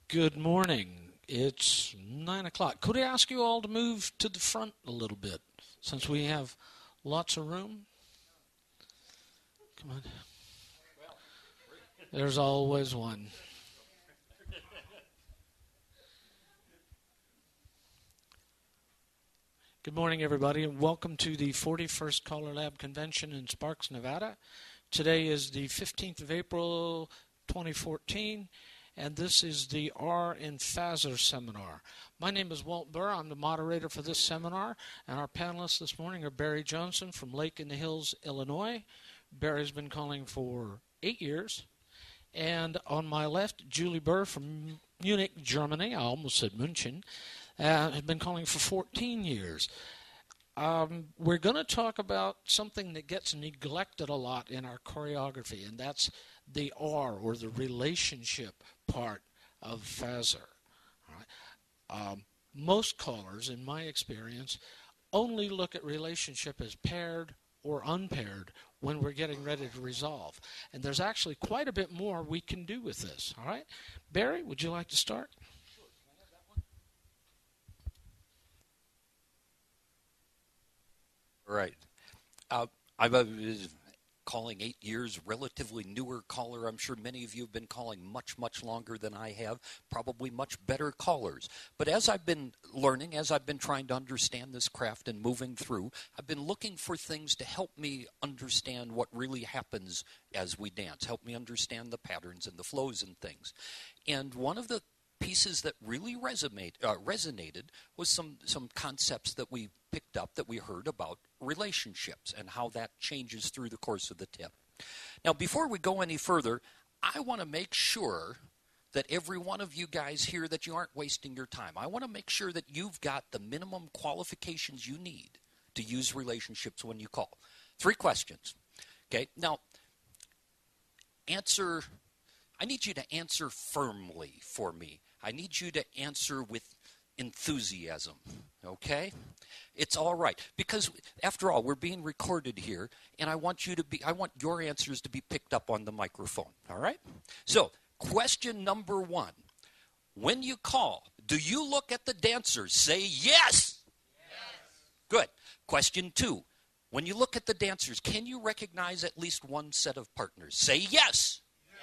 Good morning. It's 9 o'clock. Could I ask you all to move to the front a little bit since we have lots of room? Come on. There's always one. Good morning, everybody, and welcome to the 41st CALLERLAB Convention in Sparks, Nevada. Today is the 15th of April, 2014. And this is the R in FASR seminar. My name is Walt Burr. I'm the moderator for this seminar, and our panelists this morning are Barry Johnson from Lake in the Hills, Illinois. Barry's been calling for 8 years. And on my left, Julie Burr from Munich, Germany. I almost said München. Has been calling for 14 years. We're going to talk about something that gets neglected a lot in our choreography, and that's the R, or the relationship part of FASR. All right. Most callers, in my experience, only look at relationship as paired or unpaired when we're getting ready to resolve. And there's actually quite a bit more we can do with this. All right. Barry, would you like to start? Sure. Can I have that one? All right. I've calling 8 years, relatively newer caller. I'm sure many of you have been calling much, much longer than I have, probably much better callers. But as I've been learning, as I've been trying to understand this craft and moving through, I've been looking for things to help me understand what really happens as we dance, help me understand the patterns and the flows and things. And one of the pieces that really resonated was some concepts that we picked up, that we heard about relationships and how that changes through the course of the tip. Now, before we go any further, I want to make sure that every one of you guys here, that you aren't wasting your time. I want to make sure that you've got the minimum qualifications you need to use relationships when you call. 3 questions. Okay, now, I need you to answer firmly for me. I need you to answer with enthusiasm, okay? It's all right, because after all, we're being recorded here, and I want your answers to be picked up on the microphone, all right? So, question number 1. When you call, do you look at the dancers, say yes? Yes. Good. Question 2. When you look at the dancers, can you recognize at least one set of partners? Say yes. Yes.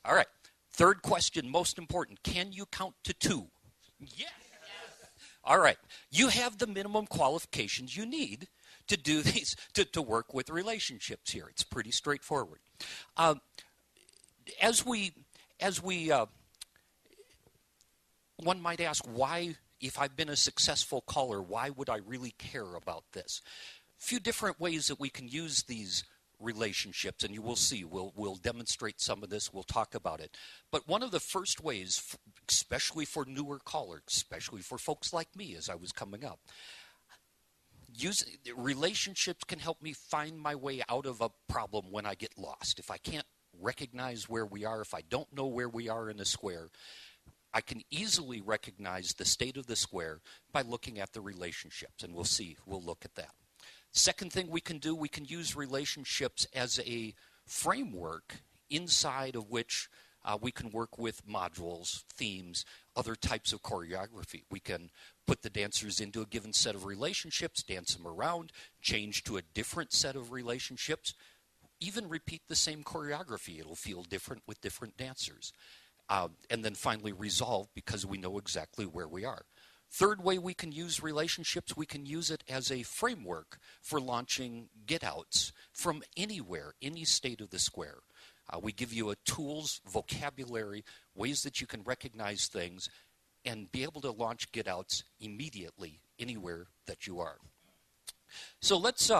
All right. 3rd question, most important. Can you count to 2? Yes. All right. You have the minimum qualifications you need to do these, to work with relationships here. It's pretty straightforward. One might ask, why, if I've been a successful caller, why would I really care about this? A few different ways that we can use these relationships, and you will see, we'll demonstrate some of this, we'll talk about it. But one of the first ways, especially for newer callers, especially for folks like me as I was coming up, relationships can help me find my way out of a problem when I get lost. If I can't recognize where we are, if I don't know where we are in a square, I can easily recognize the state of the square by looking at the relationships, and we'll look at that. Second thing we can do, we can use relationships as a framework inside of which we can work with modules, themes, other types of choreography. We can put the dancers into a given set of relationships, dance them around, change to a different set of relationships, even repeat the same choreography. It'll feel different with different dancers. And then finally resolve because we know exactly where we are. Third way we can use relationships, we can use it as a framework for launching get-outs from anywhere, any state of the square. We give you tools, vocabulary, ways that you can recognize things, and be able to launch get-outs immediately anywhere that you are. So let's,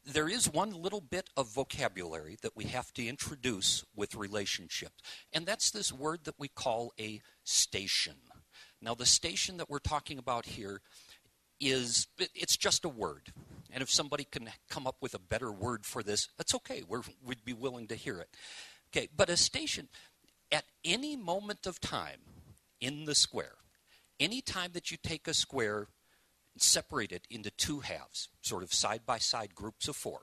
there is one little bit of vocabulary that we have to introduce with relationships, and that's this word that we call a station. Now, the station that we're talking about here it's just a word. And if somebody can come up with a better word for this, that's okay. We'd be willing to hear it. Okay, but a station, at any moment of time in the square, any time that you take a square and separate it into 2 halves, sort of side-by-side groups of 4,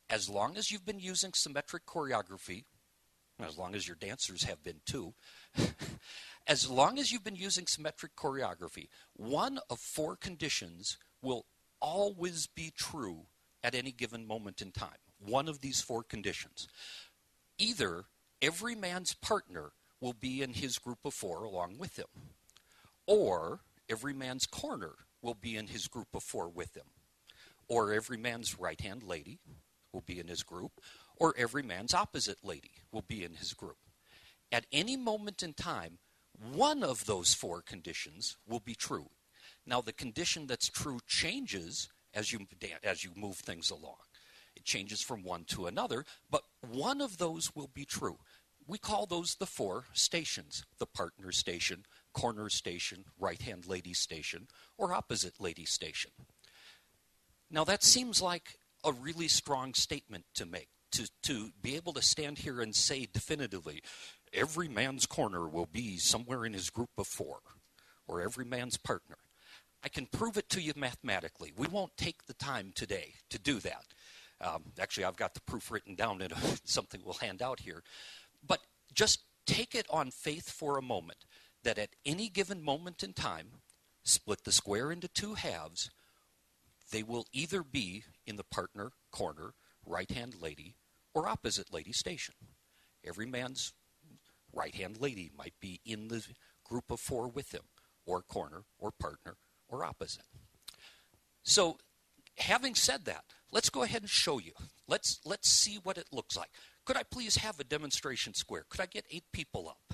as long as you've been using symmetric choreography, as long as your dancers have been too, as long as you've been using symmetric choreography, one of 4 conditions will always be true at any given moment in time. One of these 4 conditions. Either every man's partner will be in his group of 4 along with him, or every man's corner will be in his group of 4 with him, or every man's right-hand lady will be in his group, or every man's opposite lady will be in his group. At any moment in time, one of those 4 conditions will be true. Now, the condition that's true changes as you move things along. It changes from one to another, but one of those will be true. We call those the 4 stations: the partner station, corner station, right-hand lady station, or opposite lady station. Now, that seems like a really strong statement to make, to be able to stand here and say definitively, every man's corner will be somewhere in his group of 4, or every man's partner. I can prove it to you mathematically. We won't take the time today to do that. Actually, I've got the proof written down in something we'll hand out here. But just take it on faith for a moment that at any given moment in time, split the square into 2 halves, they will either be in the partner, corner, right-hand lady, or opposite lady station. Every man's right-hand lady might be in the group of 4 with him, or corner, or partner, or opposite. So, having said that, let's go ahead and show you. Let's see what it looks like. Could I please have a demonstration square? Could I get 8 people up?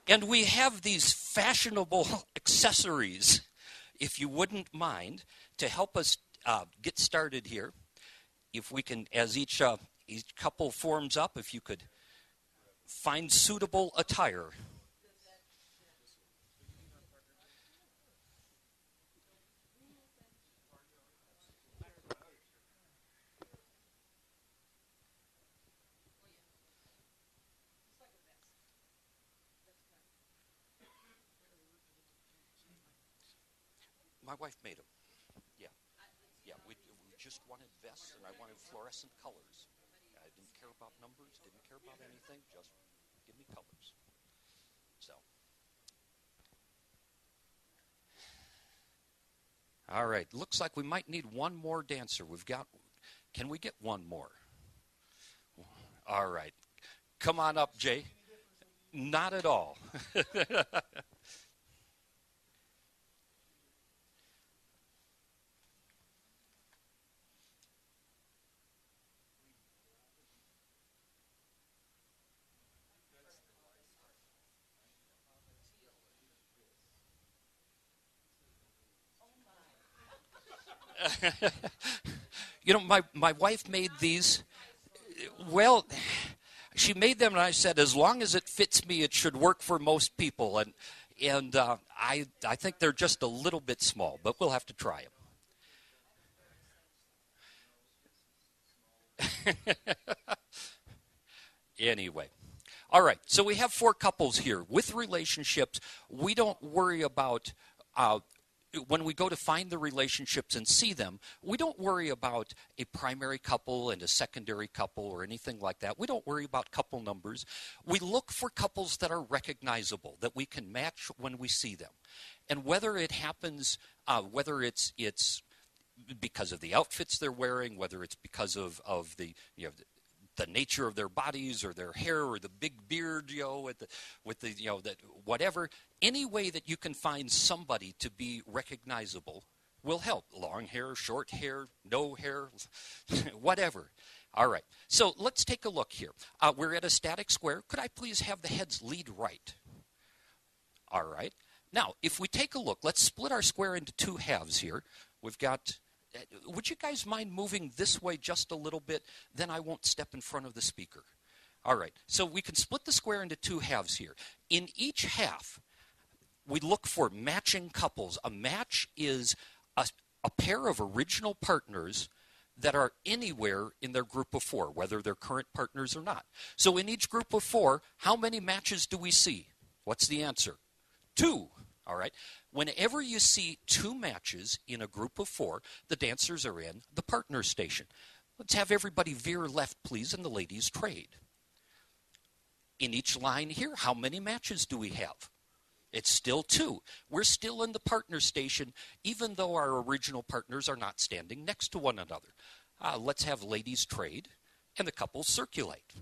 And we have these fashionable accessories, if you wouldn't mind, to help us get started here. If we can, as each couple forms up, if you could find suitable attire. My wife made them. Yeah. We just wanted vests, and I wanted fluorescent colors. I didn't care about numbers, didn't care about anything, just give me colors. So. All right, looks like we might need one more dancer. Can we get one more? All right. Come on up, Jay. Not at all. You know, my wife made these. Well, she made them, and I said, as long as it fits me, it should work for most people. And I think they're just a little bit small, but we'll have to try them. Anyway. All right, so we have 4 couples here. With relationships, we don't worry about when we go to find the relationships and see them, we don't worry about a primary couple and a secondary couple or anything like that. We don't worry about couple numbers. We look for couples that are recognizable, that we can match when we see them. And whether it happens, whether it's because of the outfits they're wearing, whether it's because of the nature of their bodies or their hair or the big beard, whatever. Any way that you can find somebody to be recognizable will help. Long hair, short hair, no hair, whatever. All right. So let's take a look here. We're at a static square. Could I please have the heads lead right? All right. Now, if we take a look, let's split our square into 2 halves here. We've got... Would you guys mind moving this way just a little bit? Then I won't step in front of the speaker. All right. So we can split the square into 2 halves here. In each half, we look for matching couples. A match is a pair of original partners that are anywhere in their group of 4, whether they're current partners or not. So in each group of 4, how many matches do we see? What's the answer? 2. All right. Whenever you see two matches in a group of four, the dancers are in the partner station. Let's have everybody veer left, please, and the ladies trade. In each line here, how many matches do we have? It's still two. We're still in the partner station, even though our original partners are not standing next to one another. Let's have ladies trade and the couples circulate.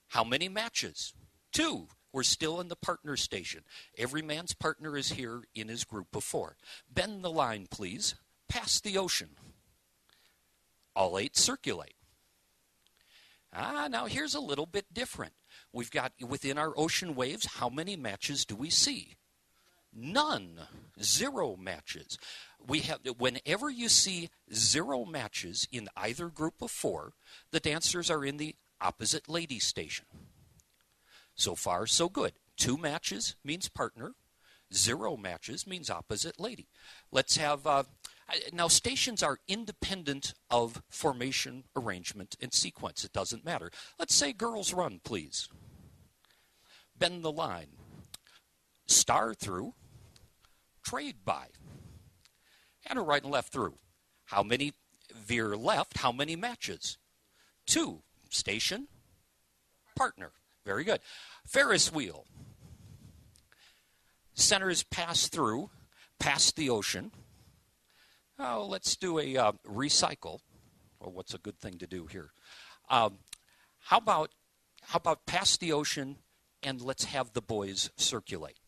How many matches? Two. We're still in the partner station. Every man's partner is here in his group of four. Bend the line, please. Pass the ocean. All 8 circulate. Now here's a little bit different. We've got within our ocean waves, how many matches do we see? None. 0 matches. We have, whenever you see 0 matches in either group of 4, the dancers are in the opposite lady station. So far, so good. 2 matches means partner. 0 matches means opposite lady. Let's have, now stations are independent of formation, arrangement, and sequence. It doesn't matter. Let's say girls run, please. Bend the line. Star through. Trade by. And a right and left through. How many veer left? How many matches? 2. Station. Partner. Very good. Ferris wheel. Centers pass through, past the ocean. Oh, let's do a recycle. Well, what's a good thing to do here? How about past the ocean, and let's have the boys circulate.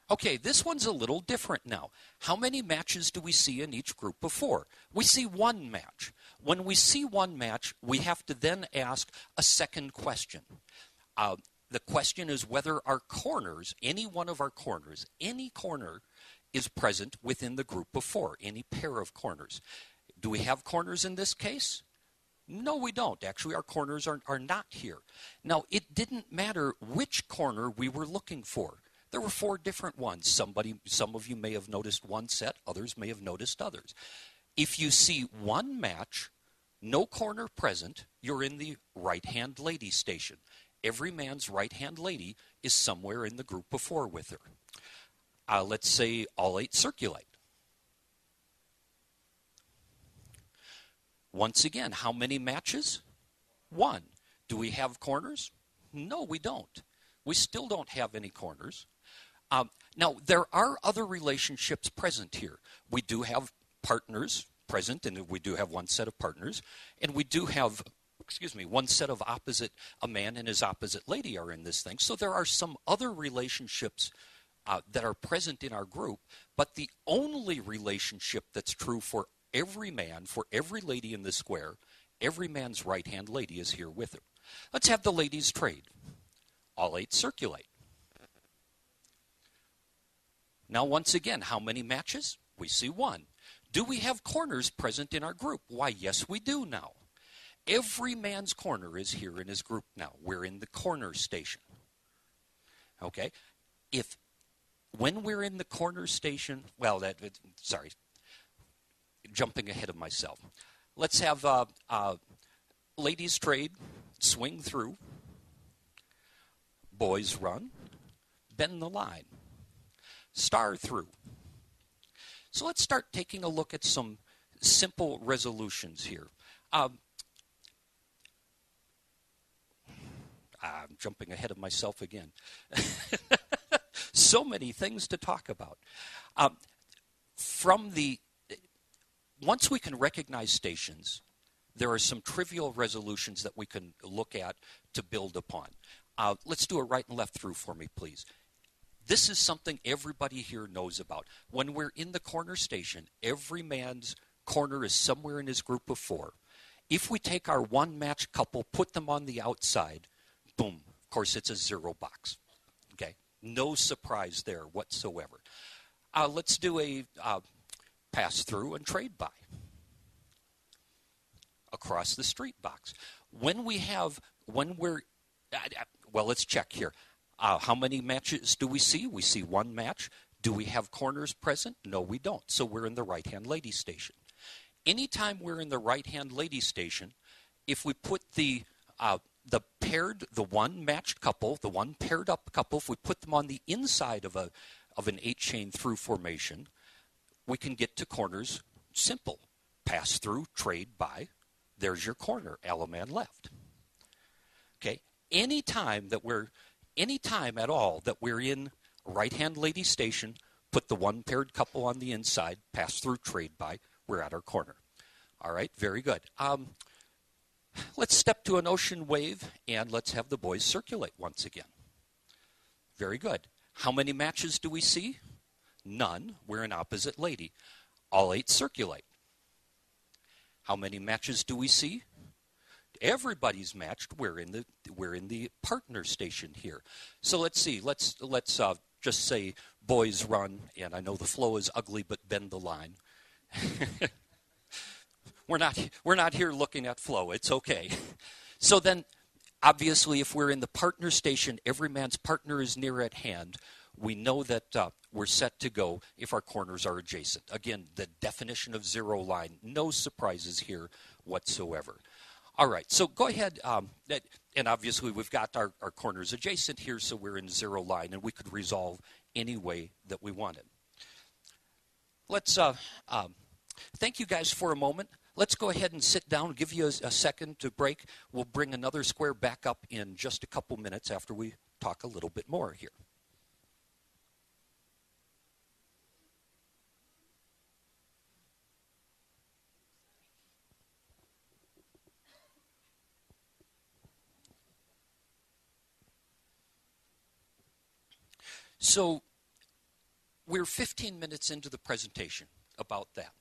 Okay, this one's a little different now. How many matches do we see in each group of 4? We see 1 match. When we see 1 match, we have to then ask a second question. The question is whether our corners, any one of our corners, any corner is present within the group of 4, any pair of corners. Do we have corners in this case? No, we don't. Actually, our corners are not here. Now, it didn't matter which corner we were looking for. There were 4 different ones. Some of you may have noticed one set. Others may have noticed others. If you see 1 match, no corner present, you're in the right-hand lady station. Every man's right-hand lady is somewhere in the group of 4 with her. Let's say all 8 circulate. Once again, how many matches? 1. Do we have corners? No, we don't. We still don't have any corners. Now, there are other relationships present here. We do have partners present, and we do have 1 set of partners, and we do have, 1 set of opposite, a man and his opposite lady are in this thing. So there are some other relationships that are present in our group, but the only relationship that's true for every man, for every lady in the square, every man's right-hand lady is here with her. Let's have the ladies trade. All 8 circulate. Now, once again, how many matches? We see 1. Do we have corners present in our group? Why, yes, we do now. Every man's corner is here in his group now. We're in the corner station. Okay? When we're in the corner station, well, sorry, jumping ahead of myself. Let's have ladies trade, swing through, boys run, bend the line. Star through. So let's start taking a look at some simple resolutions here. I'm jumping ahead of myself again. So many things to talk about. Once we can recognize stations, there are some trivial resolutions that we can look at to build upon. Let's do a right and left through for me, please. This is something everybody here knows about. When we're in the corner station, every man's corner is somewhere in his group of 4. If we take our 1-match couple, put them on the outside, boom, of course it's a 0 box. Okay, no surprise there whatsoever. Let's do a pass through and trade by. Across the street box. Well, let's check here. How many matches do we see? We see 1 match. Do we have corners present? No, we don't. So we're in the right-hand lady station. Anytime we're in the right-hand lady station, if we put the the one matched couple, the one paired up couple, if we put them on the inside of an 8-chain through formation, we can get to corners simple. Pass through, trade, buy. There's your corner, Alaman left. Okay, anytime at all that we're in right-hand lady station, put the one paired couple on the inside, pass through, trade, buy. We're at our corner. All right, very good. Let's step to an ocean wave, and let's have the boys circulate once again. Very good. How many matches do we see? None. We're in opposite lady. All 8 circulate. How many matches do we see? Everybody's matched. We're in the partner station here. So let's see. Let's just say boys run, and I know the flow is ugly, but bend the line. We're not here looking at flow. It's okay. So then, obviously, if we're in the partner station, every man's partner is near at hand. We know that we're set to go if our corners are adjacent. Again, the definition of zero line. No surprises here whatsoever. All right, so go ahead. And obviously, we've got our corners adjacent here, so we're in zero line, and we could resolve any way that we wanted. Let's thank you guys for a moment. Let's go ahead and sit down, give you a second to break. We'll bring another square back up in just a couple minutes after we talk a little bit more here. So we're 15 minutes into the presentation about that.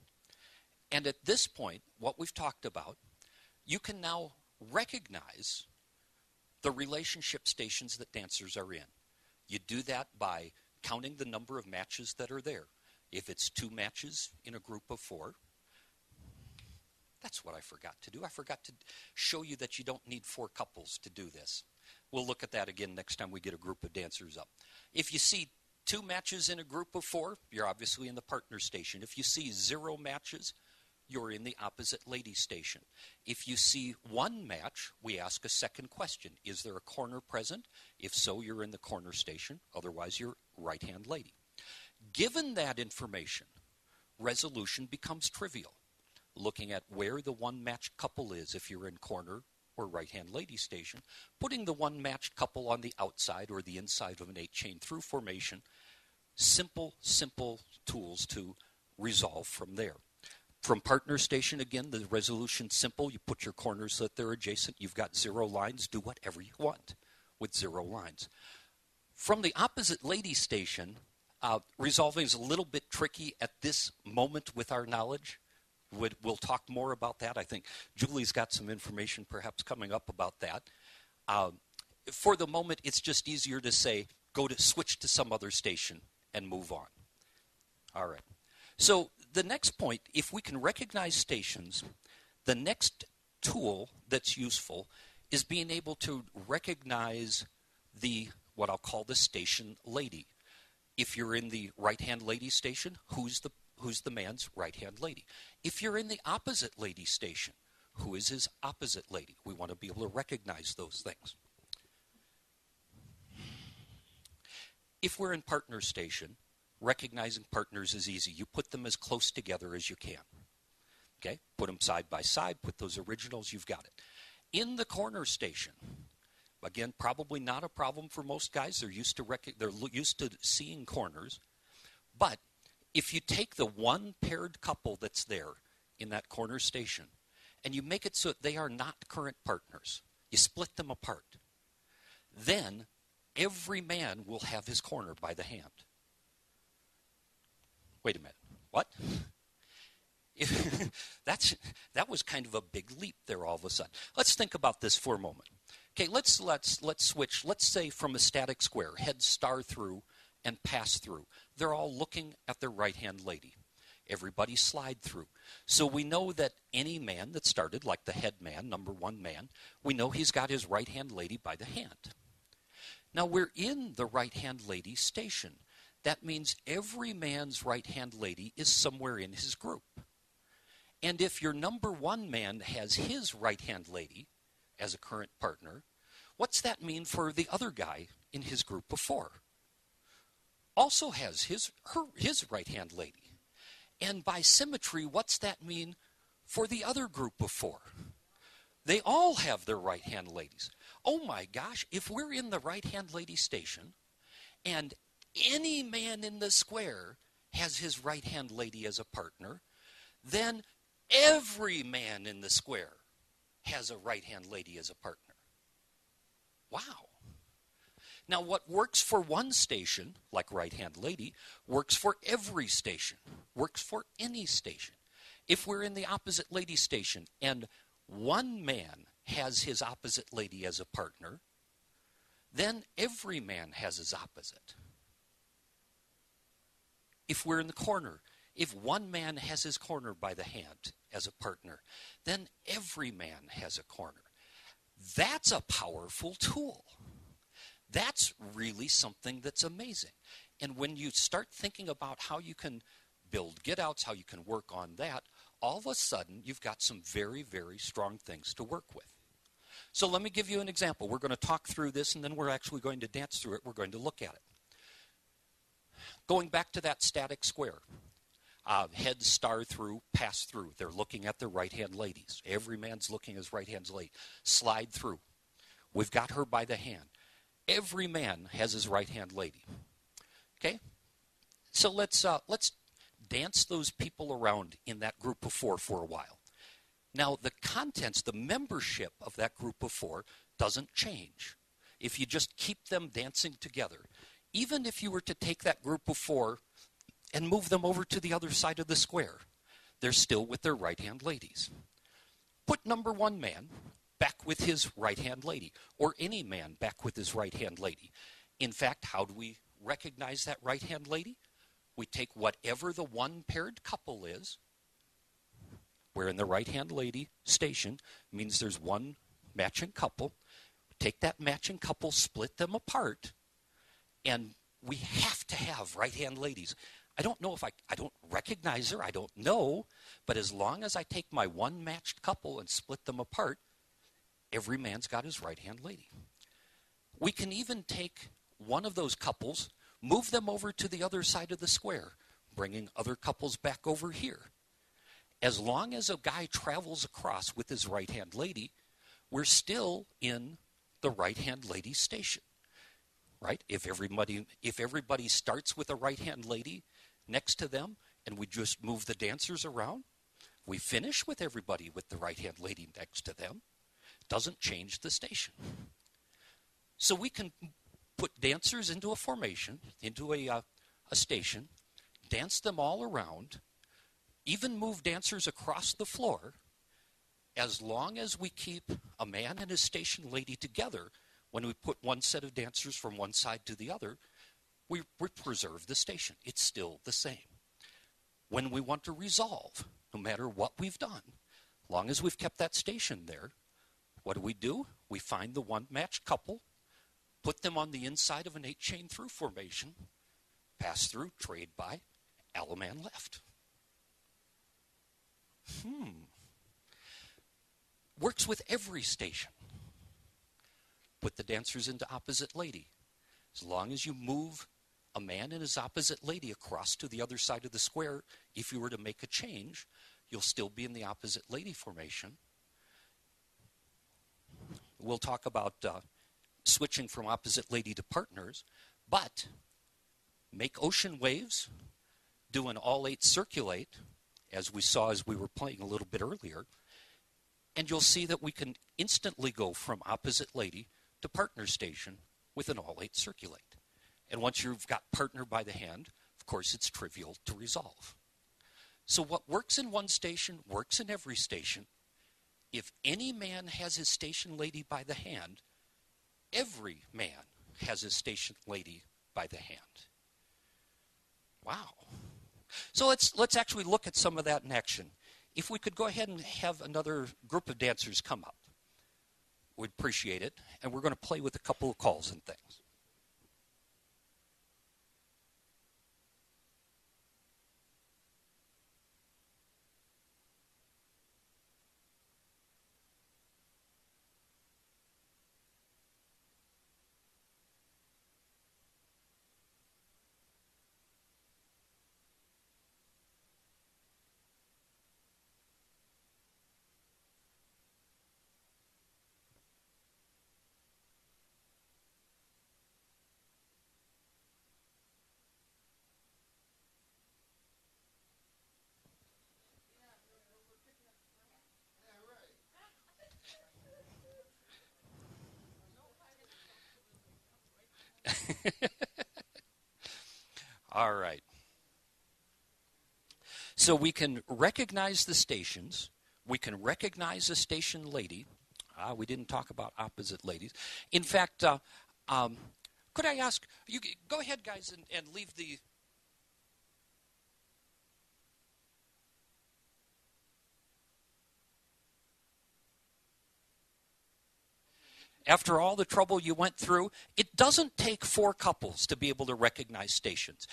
And at this point, what we've talked about, you can now recognize the relationship stations that dancers are in. You do that by counting the number of matches that are there. If it's 2 matches in a group of 4, that's what I forgot to do. I forgot to show you that you don't need 4 couples to do this. We'll look at that again next time we get a group of dancers up. If you see 2 matches in a group of 4, you're obviously in the partner station. If you see 0 matches, you're in the opposite lady station. If you see 1 match, we ask a second question. Is there a corner present? If so, you're in the corner station. Otherwise, you're right-hand lady. Given that information, resolution becomes trivial. Looking at where the 1 matched couple is if you're in corner or right-hand lady station, putting the 1 matched couple on the outside or the inside of an 8-chain through formation, simple tools to resolve from there. From partner station, again, the resolution's simple. You put your corners so that they're adjacent. You've got 0 lines. Do whatever you want with 0 lines. From the opposite lady station, resolving is a little bit tricky at this moment with our knowledge. We'll talk more about that. I think Julie's got some information perhaps coming up about that. For the moment, it's just easier to say, switch to some other station and move on. All right. So the next point, if we can recognize stations, the next tool that's useful is being able to recognize what I'll call the station lady. If you're in the right-hand lady station, who's the man's right-hand lady? If you're in the opposite lady station, who is his opposite lady? We want to be able to recognize those things. If we're in partner station, recognizing partners is easy. You put them as close together as you can. Okay? Put them side by side, put those originals, you've got it. In the corner station, again, probably not a problem for most guys. They're used to seeing corners. But if you take the 1 paired couple that's there in that corner station and you make it so that they are not current partners, you split them apart, then every man will have his corner by the hand. Wait a minute. What? That was kind of a big leap there all of a sudden. Let's think about this for a moment. Okay, let's switch. Let's say from a static square, head star through and pass through. They're all looking at their right-hand lady. Everybody slide through. So we know that any man that started, like the head man, number 1 man, we know he's got his right-hand lady by the hand. Now we're in the right-hand lady station. That means every man's right-hand lady is somewhere in his group. And if your number 1 man has his right-hand lady as a current partner, What's that mean for the other guy in his group of four? Also has his right-hand lady. And by symmetry, what's that mean for the other group of four? They all have their right-hand ladies. Oh my gosh, if we're in the right-hand lady station and any man in the square has his right-hand lady as a partner, then every man in the square has a right-hand lady as a partner. Wow. Now, what works for one station, like right-hand lady, works for every station, works for any station. If we're in the opposite lady station and one man has his opposite lady as a partner, then every man has his opposite. If we're in the corner, if one man has his corner by the hand as a partner, then every man has a corner. That's a powerful tool. That's really something that's amazing. And when you start thinking about how you can build get-outs, how you can work on that, all of a sudden you've got some very, very strong things to work with. So let me give you an example. We're going to talk through this, and then we're actually going to dance through it. We're going to look at it. Going back to that static square, heads star through, pass through. They're looking at their right-hand ladies. Every man's looking at his right-hand lady. Slide through. We've got her by the hand. Every man has his right-hand lady. Okay? So let's dance those people around in that group of four for a while. Now, the contents, the membership of that group of four doesn't change if you just keep them dancing together. Even if you were to take that group of four and move them over to the other side of the square, they're still with their right-hand ladies. Put number one man back with his right-hand lady, or any man back with his right-hand lady. In fact, how do we recognize that right-hand lady? We take whatever the one-paired couple is. We're in the right-hand lady station. Means there's one matching couple. Take that matching couple, split them apart, and we have to have right-hand ladies. I don't know if I don't recognize her. I don't know. But as long as I take my one matched couple and split them apart, every man's got his right-hand lady. We can even take one of those couples, move them over to the other side of the square, bringing other couples back over here. As long as a guy travels across with his right-hand lady, we're still in the right-hand lady station, right? If everybody starts with a right-hand lady next to them and we just move the dancers around, we finish with everybody with the right-hand lady next to them. Doesn't change the station. So we can put dancers into a formation, into a station, dance them all around, even move dancers across the floor, as long as we keep a man and his station lady together. When we put one set of dancers from one side to the other, we preserve the station. It's still the same. When we want to resolve, no matter what we've done, long as we've kept that station there, what do? We find the one matched couple, put them on the inside of an 8-chain through formation, pass through, trade by, Alaman left. Works with every station. Put the dancers into opposite lady. As long as you move a man and his opposite lady across to the other side of the square, if you were to make a change, you'll still be in the opposite lady formation. We'll talk about switching from opposite lady to partners, but make ocean waves, do an all 8 circulate, as we saw as we were playing a little bit earlier, and you'll see that we can instantly go from opposite lady to partner station with an all 8 circulate. And once you've got partner by the hand, of course, it's trivial to resolve. So what works in one station works in every station. If any man has his station lady by the hand, every man has his station lady by the hand. Wow. So let's actually look at some of that in action. If we could go ahead and have another group of dancers come up, we'd appreciate it. And we're going to play with a couple of calls and things. All right. So we can recognize the stations. We can recognize a station lady. We didn't talk about opposite ladies. In fact, could I ask, you go ahead, guys, and leave the... After all the trouble you went through, it doesn't take 4 couples to be able to recognize stations.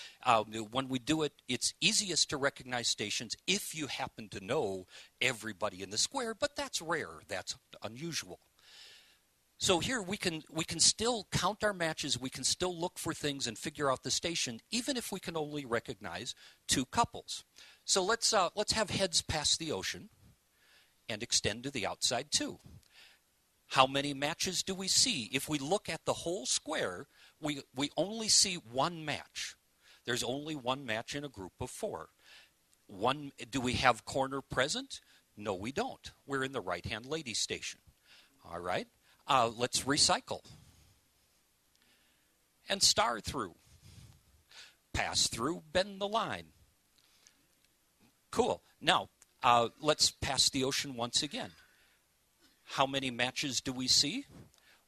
When we do it, it's easiest to recognize stations if you happen to know everybody in the square, but that's rare. That's unusual. So here we can still count our matches. We can still look for things and figure out the station, even if we can only recognize 2 couples. So let's have heads pass the ocean and extend to the outside too. How many matches do we see? If we look at the whole square, we only see 1 match. There's only 1 match in a group of 4. Do we have corner present? No, we don't. We're in the right-hand lady station. All right. Let's recycle. And star through. Pass through, bend the line. Cool. Now, let's pass the ocean once again. How many matches do we see?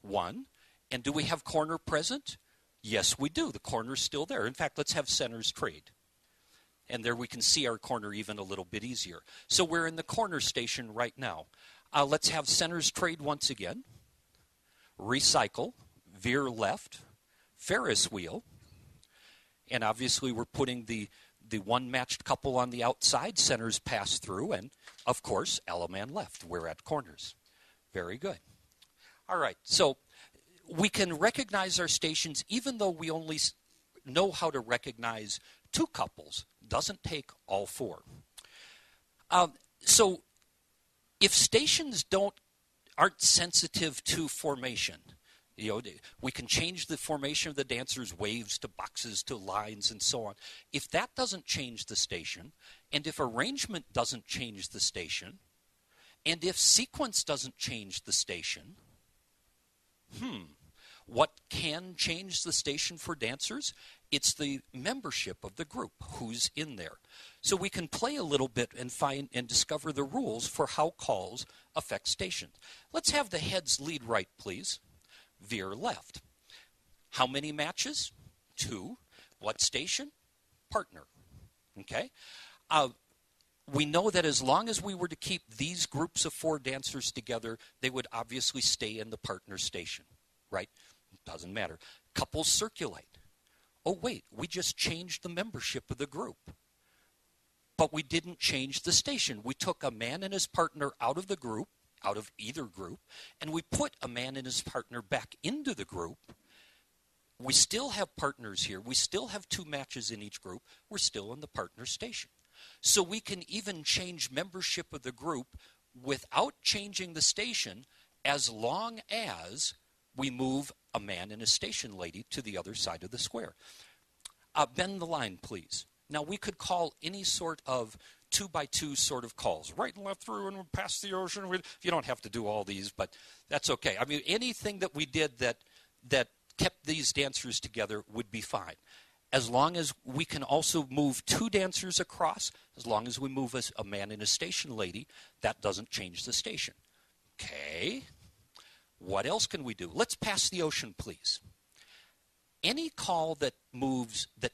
1. And do we have corner present? Yes, we do. The corner's still there. In fact, let's have centers trade. And there we can see our corner even a little bit easier. So we're in the corner station right now. Let's have centers trade once again. Recycle, veer left, Ferris wheel. And obviously we're putting the 1 matched couple on the outside. Centers pass through. And, of course, Alaman left. We're at corners. Very good. All right, so we can recognize our stations even though we only know how to recognize 2 couples. Doesn't take all 4. So if stations aren't sensitive to formation, we can change the formation of the dancers, waves to boxes to lines and so on. If that doesn't change the station, and if arrangement doesn't change the station, and if sequence doesn't change the station, what can change the station for dancers? It's the membership of the group, who's in there. So we can play a little bit and find and discover the rules for how calls affect stations. Let's have the heads lead right, please. Veer left. How many matches? 2. What station? Partner. Okay? We know that as long as we were to keep these groups of 4 dancers together, they would obviously stay in the partner station, right? Doesn't matter. Couples circulate. Oh, wait, we just changed the membership of the group. But we didn't change the station. We took a man and his partner out of the group, out of either group, and we put a man and his partner back into the group. We still have partners here. We still have 2 matches in each group. We're still in the partner station. So we can even change membership of the group without changing the station as long as we move a man and a station lady to the other side of the square. Bend the line, please. Now, we could call any sort of 2x2 sort of calls. Right and left through and past the ocean. You don't have to do all these, but that's okay. I mean, anything that we did that kept these dancers together would be fine. As long as we can also move 2 dancers across, as long as we move a man and a station lady, that doesn't change the station. Okay. What else can we do? Let's pass the ocean, please. Any call that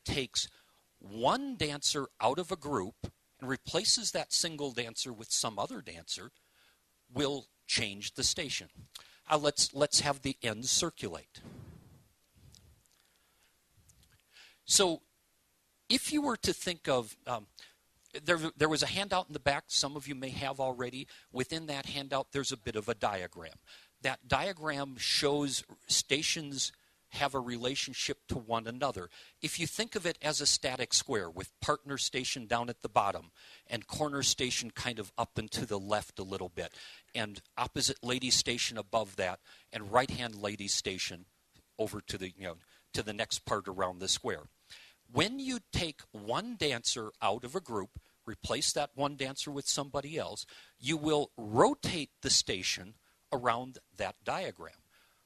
takes 1 dancer out of a group and replaces that single dancer with some other dancer will change the station. Let's have the ends circulate. So if you were to think of, there was a handout in the back, some of you may have already. Within that handout, there's a bit of a diagram. That diagram shows stations have a relationship to one another. If you think of it as a static square with partner station down at the bottom and corner station kind of up and to the left a little bit and opposite lady station above that and right-hand lady station over to the next part around the square. When you take 1 dancer out of a group, replace that 1 dancer with somebody else, you will rotate the station around that diagram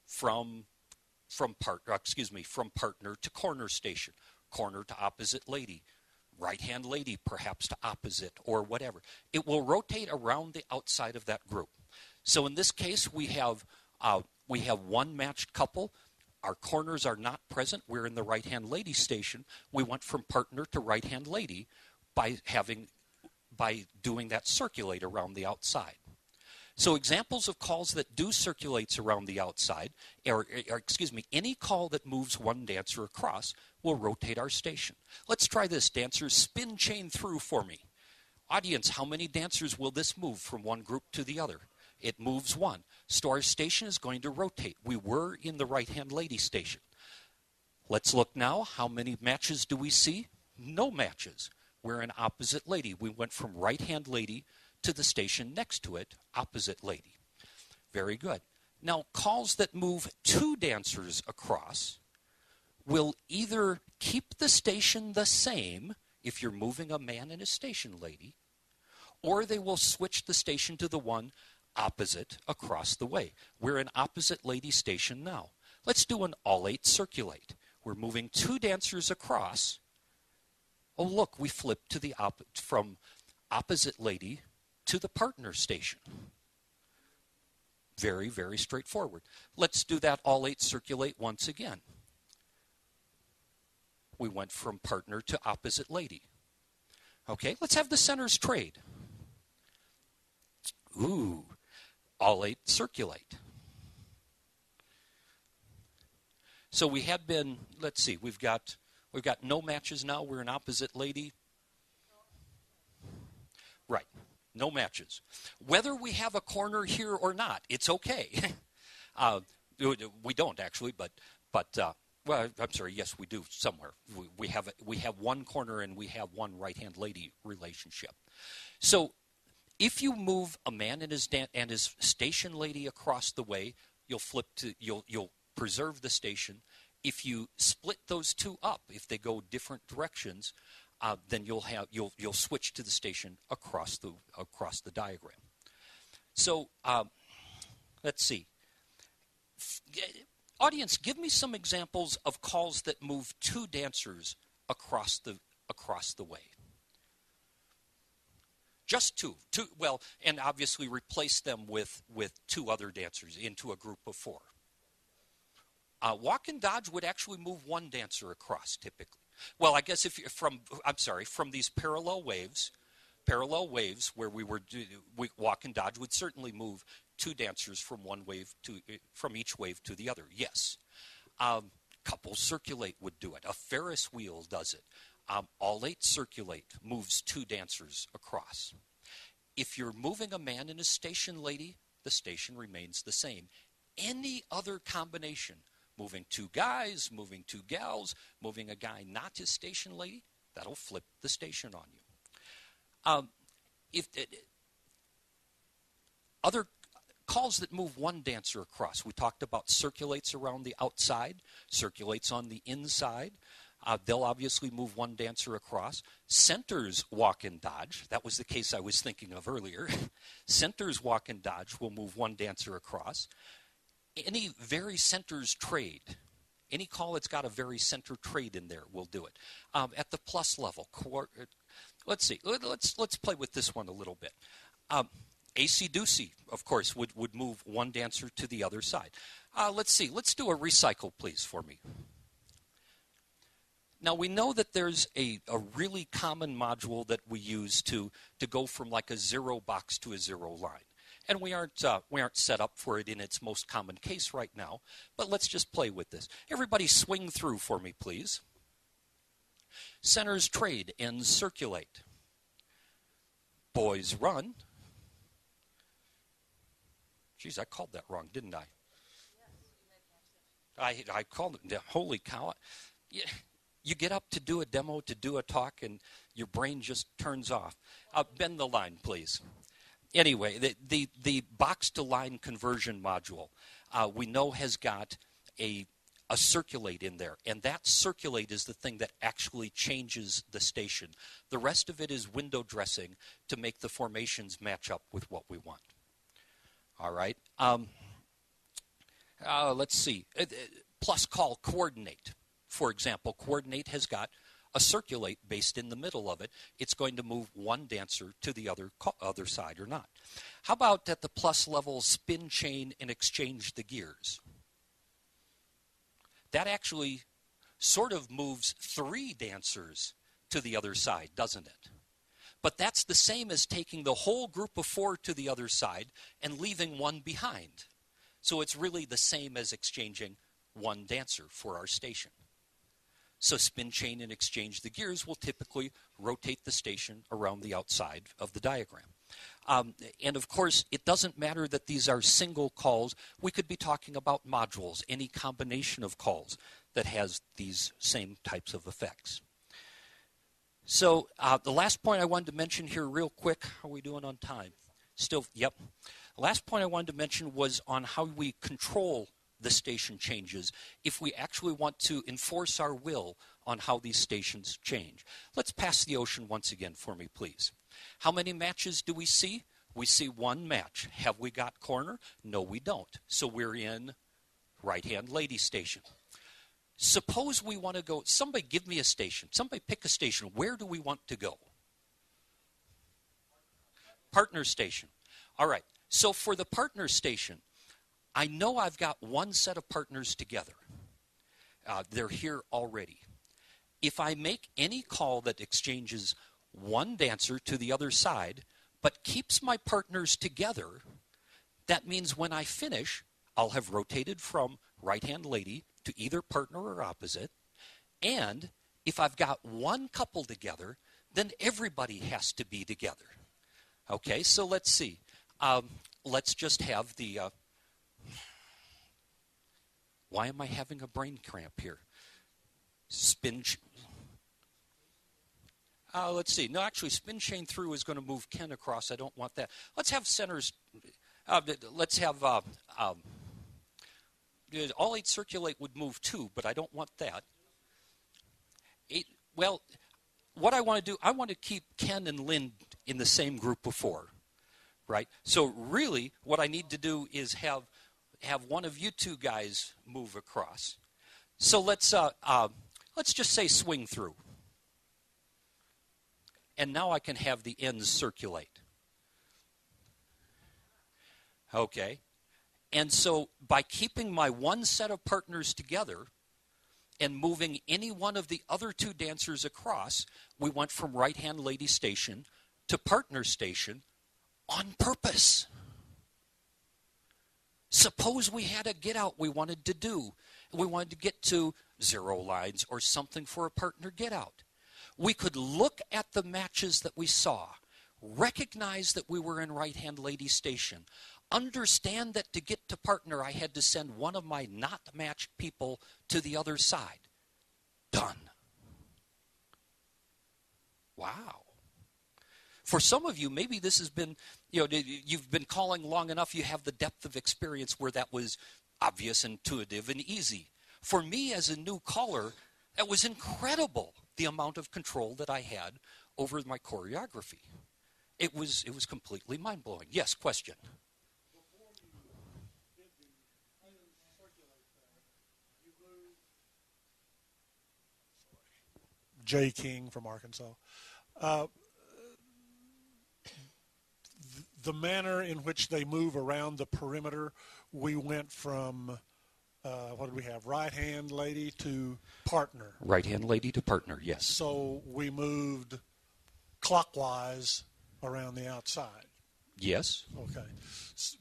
from partner to corner station. corner to opposite lady, right-hand lady perhaps to opposite, or whatever. It will rotate around the outside of that group. So in this case, we have one matched couple. Our corners are not present. We're in the right-hand lady station. We went from partner to right-hand lady by doing that circulate around the outside. So examples of calls that do circulates around the outside, or excuse me, any call that moves one dancer across will rotate our station. Let's try this. Dancers, spin chain through for me. Audience, how many dancers will this move from one group to the other? It moves one. So our station is going to rotate. We were in the right-hand lady station. Let's look now. How many matches do we see? No matches. We're in opposite lady. We went from right-hand lady to the station next to it, opposite lady. Very good. Now, calls that move two dancers across will either keep the station the same if you're moving a man and a station lady, or they will switch the station to the one opposite across the way. We're in opposite lady station now. Let's do an all-eight circulate. We're moving two dancers across. Oh, look, we flipped to from opposite lady to the partner station. Very, very straightforward. Let's do that all-eight circulate once again. We went from partner to opposite lady. Okay, let's have the centers trade. Ooh, all-eight circulate. So we had been, let's see, we've got no matches now. We're in opposite lady. Right. No matches. Whether we have a corner here or not, it's okay. We don't actually, but well, I'm sorry. Yes, we do somewhere. We have one corner and we have one right-hand lady relationship. So, if you move a man and his station lady across the way, you'll preserve the station. If you split those two up, if they go different directions, then you'll switch to the station across the diagram. So let's see. Audience, give me some examples of calls that move two dancers across the way. Just two. Well, and obviously replace them with two other dancers into a group of four. Walk and dodge would actually move one dancer across typically. Well, I guess if you're from these parallel waves where we walk and dodge would certainly move two dancers from from each wave to the other. Yes. Couple circulate would do it. A Ferris wheel does it. All-eight circulate moves two dancers across. If you're moving a man and a station lady, the station remains the same. Any other combination, moving two guys, moving two gals, moving a guy not his station lady, that'll flip the station on you. Other calls that move one dancer across, we talked about circulates around the outside, circulates on the inside. They'll obviously move one dancer across. Centers walk and dodge. That was the case I was thinking of earlier. Centers walk and dodge will move one dancer across. Any very centers trade, any call that's got a very center trade in there will do it. At the plus level, let's see. Let's play with this one a little bit. AC-doocy, of course, would move one dancer to the other side. Let's see. Let's do a recycle, please, for me. Now, we know that there's a really common module that we use to go from like a zero box to a zero line. And we aren't set up for it in its most common case right now, but let's just play with this. Everybody swing through for me, please. Centers trade, ends circulate. Boys run. Geez, I called that wrong, didn't I? I called it. Holy cow. Yeah. You get up to do a demo, to do a talk, and your brain just turns off. Bend the line, please. Anyway, the box-to-line conversion module, we know has got a circulate in there, and that circulate is the thing that actually changes the station. The rest of it is window dressing to make the formations match up with what we want. All right. Let's see. Plus call coordinate. For example, coordinate has got a circulate based in the middle of it. It's going to move one dancer to the other side or not. How about at the plus level, spin chain and exchange the gears? That actually sort of moves 3 dancers to the other side, doesn't it? But that's the same as taking the whole group of 4 to the other side and leaving one behind. So it's really the same as exchanging one dancer for our station. So spin chain and exchange the gears will typically rotate the station around the outside of the diagram. And of course, it doesn't matter that these are single calls. We could be talking about modules, any combination of calls that has these same types of effects. So the last point I wanted to mention here real quick, how are we doing on time? Still, yep. The last point I wanted to mention was on how we control the station changes if we actually want to enforce our will on how these stations change. Let's pass the ocean once again for me, please. How many matches do we see? We see 1 match. Have we got corner? No, we don't. So we're in right-hand lady station. Suppose we want to go, somebody give me a station. Somebody pick a station. Where do we want to go? Partner station. All right. So for the partner station, I know I've got one set of partners together. They're here already. If I make any call that exchanges one dancer to the other side, but keeps my partners together, that means when I finish, I'll have rotated from right-hand lady to either partner or opposite. And if I've got one couple together, then everybody has to be together. Okay, so let's see. Let's just have the... why am I having a brain cramp here? Spin... let's see. No, actually, spin chain through is going to move Ken across. I don't want that. Let's have centers. Let's have all 8 circulate would move 2, but I don't want that. 8. Well, what I want to do, I want to keep Ken and Lynn in the same group of 4, right? So really, what I need to do is have one of you 2 guys move across. So let's just say swing through. And now I can have the ends circulate. Okay. And so by keeping my one set of partners together and moving any one of the other 2 dancers across, we went from right-hand lady station to partner station on purpose. Suppose we had a get out we wanted to do. We wanted to get to 0 lines or something for a partner get out. We could look at the matches that we saw, recognize that we were in right-hand lady station, understand that to get to partner I had to send one of my not matched people to the other side. Done. Wow. For some of you, maybe this has been, you've been calling long enough, you have the depth of experience where that was obvious, intuitive, and easy. For me as a new caller, that was incredible, the amount of control that I had over my choreography. It was completely mind-blowing. Yes, question. Before you did the circulate thing, you moved Jay King from Arkansas. The manner in which they move around the perimeter, we went from what did we have? Right-hand lady to partner. Right-hand lady to partner, yes. So we moved clockwise around the outside. Yes. Okay.